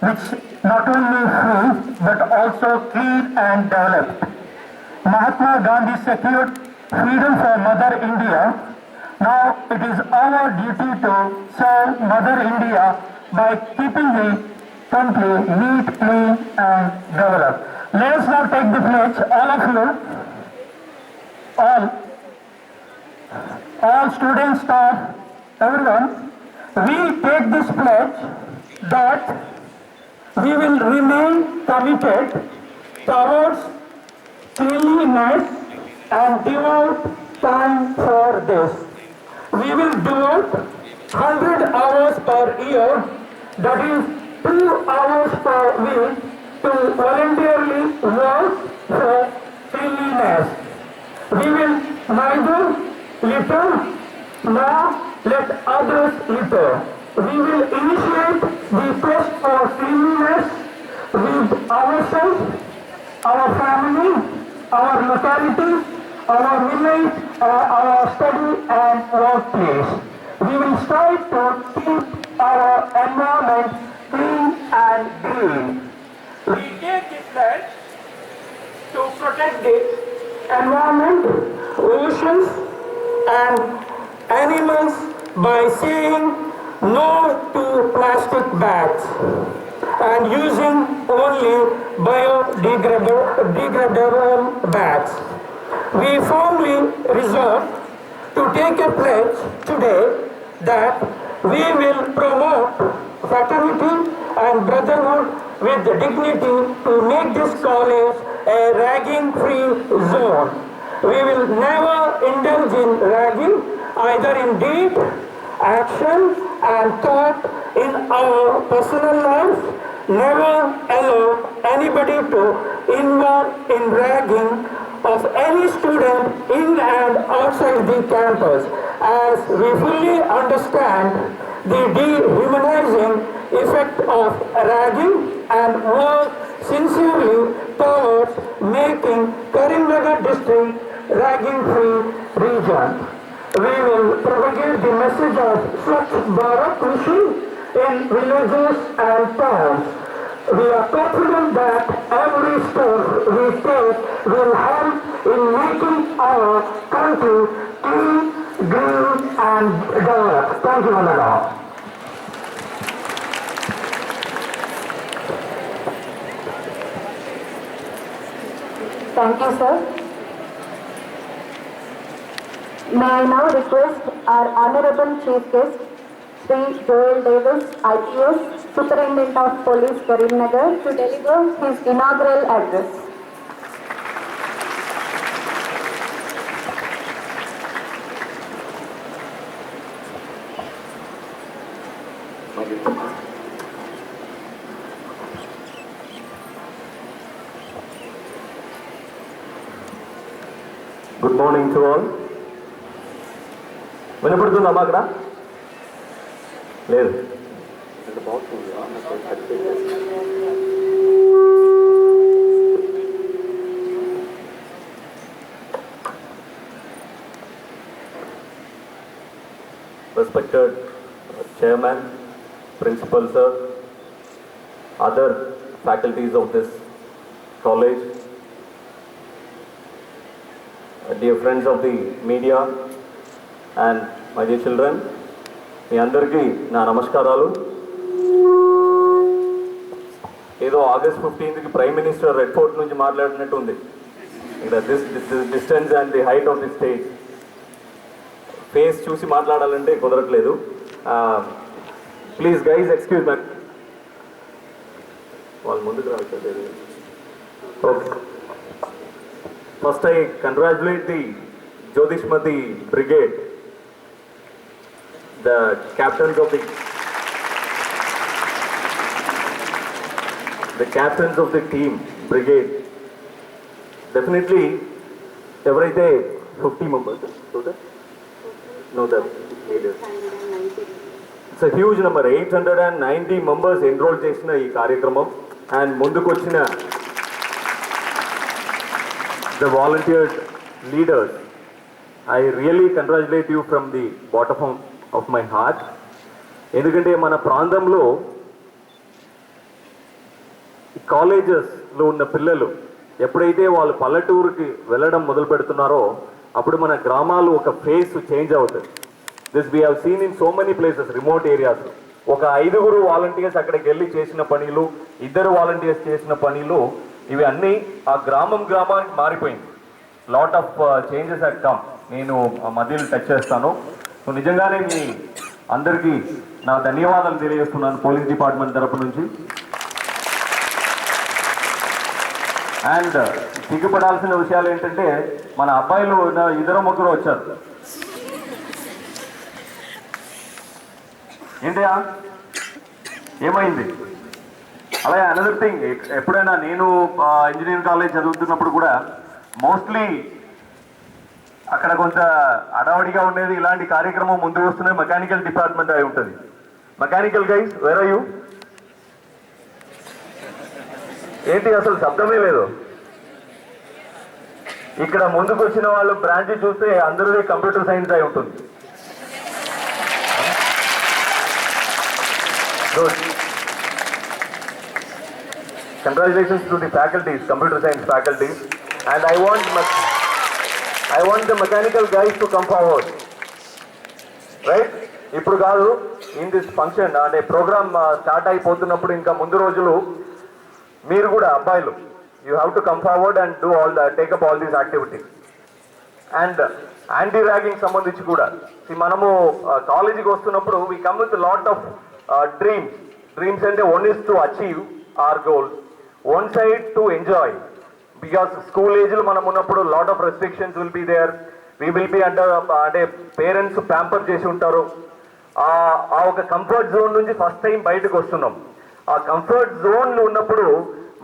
which not only free but also clean and developed. Mahatma Gandhi secured freedom for Mother India. Now it is our duty to serve Mother India by keeping the country neat, clean and developed. Let us now take the pledge, all of you, all students, staff, everyone. We take this pledge that we will remain committed towards cleanliness and devote time for this. We will devote 100 hours per year, that is 2 hours per week, to voluntarily work for cleanliness. We will neither litter nor let others litter. We will initiate the quest for cleanliness with ourselves, our family, our locality, our village, our study and workplace. We will strive to keep our environment clean and green. We take this pledge to protect the environment, oceans and animals by saying no to plastic bags and using only biodegradable bags. We firmly resolve to take a pledge today that we will promote fraternity and brotherhood with dignity to make this college a ragging-free zone. We will never indulge in ragging, either in deed, action and thought in our personal life. Never allow anybody to involve in ragging of any student in and outside the campus, as we fully understand the dehumanizing effect of ragging and work sincerely towards making Karimnagar district ragging-free region. We will propagate the message of Swachh Bharat mission in villages and towns. We are confident that every step we take will help in making our country clean, green and developed. Thank you, Manada. Thank you, sir. May I now request our Honorable Chief Guest, Sri Joel Davis, IPS, Superintendent of Police, Karimnagar, to deliver his inaugural address. Good morning to all. వినపడుతుందమ్మా అక్కడ లేదు Respected Chairman, Principal Sir, other faculties of this college, dear friends of the media and my dear children, మీ అందరికీ నా నమస్కారాలు. ఏదో August 15కి prime minister Red Fort నుంచి మాట్లాడినట్టు ఉంది. ఇక్కడ this distance and the height of the stage face చూసి మాట్లాడాలంటే కుదరట్లేదు. Please guys excuse me. వాళ్ళు ముందుకు రావట్లేదు. Okay, first I congratulate the Jyotishmati Brigade, the captains of the team brigade. Definitely, ఎవరైతే 50 members, no, the leaders. It's a huge number, 890 members enrolled చేసిన ఈ కార్యక్రమం. అండ్ ముందుకు వచ్చిన the volunteered leaders, I really congratulate you from the bottom of my heart. ఎందుకంటే మన ప్రాంతంలో ఈ కాలేజెస్లో ఉన్న పిల్లలు ఎప్పుడైతే వాళ్ళు పల్లెటూరుకి వెళ్ళడం మొదలు పెడుతున్నారో అప్పుడు మన గ్రామాలు ఒక ఫేస్ చేంజ్ అవుతుంది. This we have seen in so many places, remote areas. ఒక 5 వాలంటీర్స్ అక్కడికి వెళ్ళి చేసిన పనులు, 2 వాలంటీర్స్ చేసిన పనులు, ఇవి అన్నీ ఆ గ్రామానికి మారిపోయింది. Lot of changes at come. నేను మధ్యలో టచ్ చేస్తాను. సో నిజంగానే మీ అందరికీ నా ధన్యవాదాలు తెలియజేస్తున్నాను పోలీస్ డిపార్ట్మెంట్ తరపు నుంచి. అండ్ సిగ్గుపడాల్సిన విషయాలు ఏంటంటే మన అబ్బాయిలు 2-3 వచ్చారు. ఏంటయా ఏమైంది? అలాగే అనదర్ థింగ్, ఎప్పుడైనా నేను ఇంజనీరింగ్ కాలేజ్ చదువుతున్నప్పుడు కూడా మోస్ట్లీ అక్కడ కొంత అడావడిగా ఉండేది. ఇలాంటి కార్యక్రమం ముందుకు వస్తున్నది మెకానికల్ డిపార్ట్మెంట్ అయి ఉంటుంది. Mechanical guys, where are you? ఏంటి అసలు శబ్దమే లేదు. ఇక్కడ ముందుకు వచ్చిన వాళ్ళు బ్రాంచ్ చూస్తే అందరిది కంప్యూటర్ సైన్స్ అయి ఉంటుంది. Congratulations to the faculties, computer science faculties, and I want the mechanical guys to come forward, right? ఇప్పుడు కాదు, ఇన్ దిస్ ఫంక్షన్ అంటే ప్రోగ్రామ్ స్టార్ట్ అయిపోతున్నప్పుడు ఇంకా ముందు రోజులు మీరు కూడా అబ్బాయిలు you have to come forward and do all take up all these activities. And anti ragging సంబంధించి కూడా మనము కాలేజీకి వస్తున్నప్పుడు we come with lot of dreams అంటే one is to achieve our goals, one side to enjoy. Because school ఏజ్లో మనం ఉన్నప్పుడు lot of restrictions will be there. We will be అంటే పేరెంట్స్ ప్యాంపర్ చేసి ఉంటారు. ఆ ఒక కంఫర్ట్ జోన్ నుంచి ఫస్ట్ టైం బయటకు వస్తున్నాం. ఆ కంఫర్ట్ జోన్లో ఉన్నప్పుడు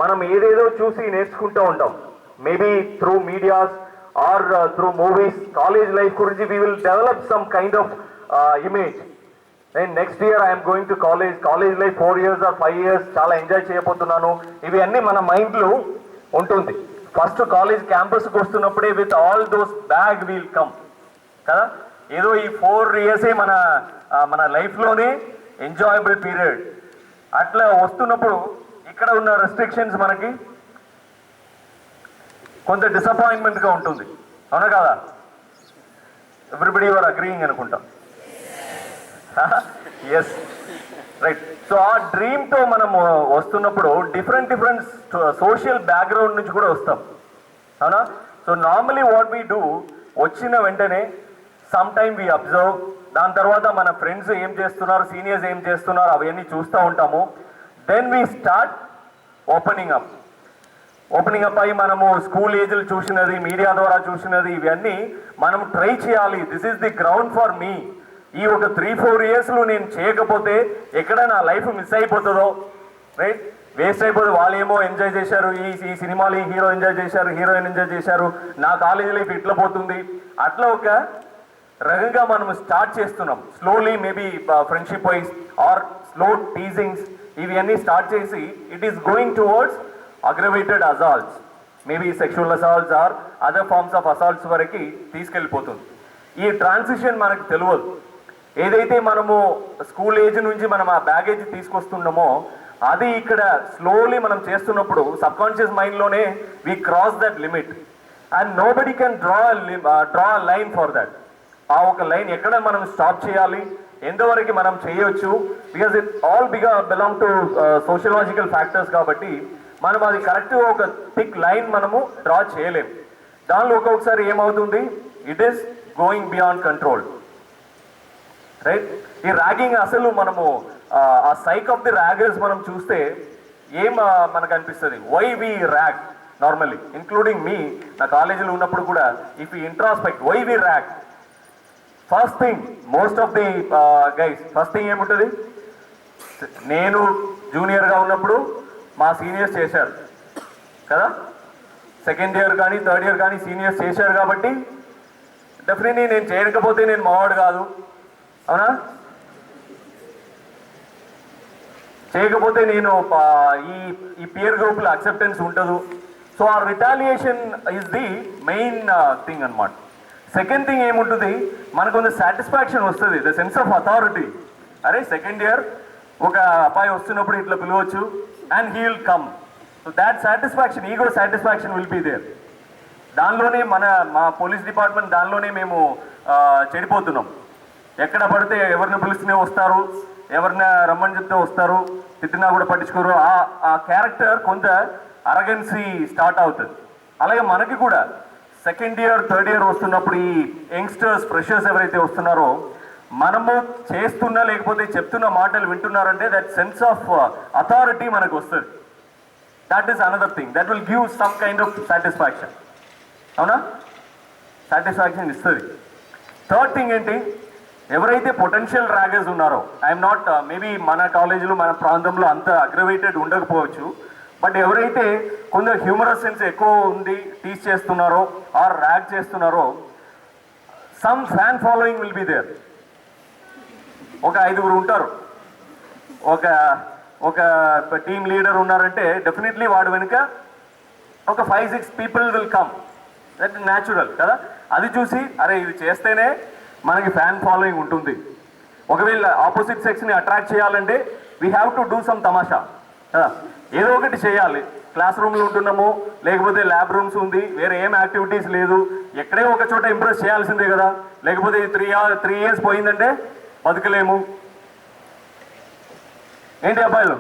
మనం ఏదేదో చూసి నేర్చుకుంటూ ఉంటాం. Maybe through medias or through movies. College life గురించి we will develop some kind of image. నేను next year I'm going to college life 4 years or 5 years చాలా ఎంజాయ్ చేయబోతున్నాను. ఇవి అన్నీ మన మైండ్లో ఉంటుంది. ఫస్ట్ కాలేజ్ క్యాంపస్కి వస్తున్నప్పుడే with all those bag will come కదా. ఏదో ఈ 4 years మన లైఫ్లోనే ఎంజాయబుల్ పీరియడ్. అట్లా వస్తున్నప్పుడు ఇక్కడ ఉన్న రెస్ట్రిక్షన్స్ మనకి కొంత డిసప్పాయింట్మెంట్గా ఉంటుంది, అవునా కదా? ఎవ్రీబడి యువర్ అగ్రీయింగ్ అనుకుంటాం. Yes, right. సో ఆ డ్రీమ్తో మనము వస్తున్నప్పుడు డిఫరెంట్ సోషల్ బ్యాక్గ్రౌండ్ నుంచి కూడా వస్తాం, అవునా? So normally what we do, వచ్చిన వెంటనే సమ్ టైమ్ వీ అబ్జర్వ్. దాని తర్వాత మన ఫ్రెండ్స్ ఏం చేస్తున్నారు, సీనియర్స్ ఏం చేస్తున్నారు అవన్నీ చూస్తూ ఉంటాము. Then we start opening up అయ్యి మనము స్కూల్ ఏజ్లు చూసినది, మీడియా ద్వారా చూసినది, ఇవన్నీ మనం ట్రై చేయాలి. This is the ground for me. ఈ ఒక 3-4 yearsలో నేను చేయకపోతే ఎక్కడ నా లైఫ్ మిస్ అయిపోతుందో, రైట్? వేస్ట్ అయిపోతుంది. వాళ్ళు ఏమో ఎంజాయ్ చేశారు, ఈ సినిమాలు హీరో ఎంజాయ్ చేశారు, హీరోయిన్ ఎంజాయ్ చేశారు, నా కాలేజీ లైఫ్ ఇట్లా పోతుంది. అట్లా ఒక రకంగా మనం స్టార్ట్ చేస్తున్నాం. Slowly maybe friendship wise or slow teasings ఇవి అన్నీ స్టార్ట్ చేసి it is going towards aggravated assaults, maybe sexual assaults or other forms of assaults వరకు తీసుకెళ్ళిపోతుంది. ఈ ట్రాన్సిషన్ మనకు తెలియదు. ఏదైతే మనము స్కూల్ ఏజ్ నుంచి మనం ఆ బ్యాగేజ్ తీసుకొస్తున్నామో అది ఇక్కడ స్లోలీ మనం చేస్తున్నప్పుడు సబ్కాన్షియస్ మైండ్లోనే we cross that limit and nobody can draw line for that. ఆ ఒక లైన్ ఎక్కడ మనం స్టాప్ చేయాలి, ఎంతవరకు మనం చేయొచ్చు, because it all belong to sociological factors. కాబట్టి మనం అది కరెక్ట్గా ఒక థిక్ లైన్ మనము డ్రా చేయలేం. దానిలో ఒక్కొక్కసారి ఏమవుతుంది, it is going beyond control, right? ఈ ర్యాగింగ్ అసలు మనము ఆ సైక్ ఆఫ్ ది ర్యాగర్స్ మనం చూస్తే ఏం మనకు అనిపిస్తుంది, why we rag normally, including me. నా కాలేజీలో ఉన్నప్పుడు కూడా if you introspect why we rag, first thing most of the guys first thing ఏముంటుంది, నేను జూనియర్గా ఉన్నప్పుడు మా సీనియర్స్ చేశారు కదా, సెకండ్ ఇయర్ కానీ థర్డ్ ఇయర్ కానీ సీనియర్స్ చేశారు కాబట్టి డెఫినెట్లీ నేను చేయకపోతే నేను మావాడు కాదు, అవునా? చేయకపోతే నేను ఈ పియర్ గ్రూప్లో అక్సెప్టెన్స్ ఉండదు. సో ఆ retaliation is the main thing అనమాట. సెకండ్ థింగ్ ఏముంటుంది, మనకు కొంచెం సాటిస్ఫాక్షన్ వస్తుంది, ద సెన్స్ ఆఫ్ అథారిటీ. అరే సెకండ్ ఇయర్ ఒక అబ్బాయి వస్తున్నప్పుడు ఇట్లా పిలవచ్చు and he will come so that satisfaction, ego satisfaction will be there. దానిలోనే మా పోలీస్ డిపార్ట్మెంట్ దానిలోనే మేము చెడిపోతున్నాం. ఎక్కడ పడితే ఎవరిని పిలిస్తేనే వస్తారు, ఎవరిని రమ్మని చెప్తే వస్తారు, తిట్టినా కూడా పట్టించుకోరు. ఆ క్యారెక్టర్ కొంత అరగెన్సీ స్టార్ట్ అవుతుంది. అలాగే మనకి కూడా సెకండ్ ఇయర్ థర్డ్ ఇయర్ వస్తున్నప్పుడు ఈ యంగ్స్టర్స్ ఫ్రెషర్స్ ఎవరైతే వస్తున్నారో మనము చేస్తున్నా లేకపోతే చెప్తున్న మాటలు వింటున్నారంటే దట్ సెన్స్ ఆఫ్ అథారిటీ మనకు వస్తుంది. That is another thing that will give some kind of satisfaction. అవునా, సాటిస్ఫాక్షన్ ఇస్తుంది. థర్డ్ థింగ్ ఏంటి, ఎవరైతే పొటెన్షియల్ ర్యాగర్స్ ఉన్నారో, ఐఎమ్ నాట్ మేబీ మన కాలేజీలో మన ప్రాంతంలో అంత అగ్రవేటెడ్ ఉండకపోవచ్చు, బట్ ఎవరైతే కొందరు హ్యూమరస్ సెన్స్ ఎక్కువ ఉంది టీచ్ చేస్తున్నారో ఆర్ ర్యాగ్ చేస్తున్నారో some fan following will be there. ఒక 5గురు ఉంటారు, ఒక టీమ్ లీడర్ ఉన్నారంటే డెఫినెట్లీ వాడు వెనుక ఒక 5-6 people will come. That natural కదా. అది చూసి అరే ఇది చేస్తేనే మనకి ఫ్యాన్ ఫాలోయింగ్ ఉంటుంది. ఒకవేళ ఆపోజిట్ సెక్స్ని అట్రాక్ట్ చేయాలంటే we have to do some తమాషా కదా, ఏదో ఒకటి చేయాలి. క్లాస్ రూమ్లో ఉంటున్నాము, లేకపోతే ల్యాబ్ రూమ్స్ ఉంది, వేరే ఏం యాక్టివిటీస్ లేదు, ఎక్కడే ఒక చోట ఇంప్రెస్ చేయాల్సిందే కదా. లేకపోతే 3 years పోయిందంటే బతకలేము. ఏంటి అబ్బాయిలు?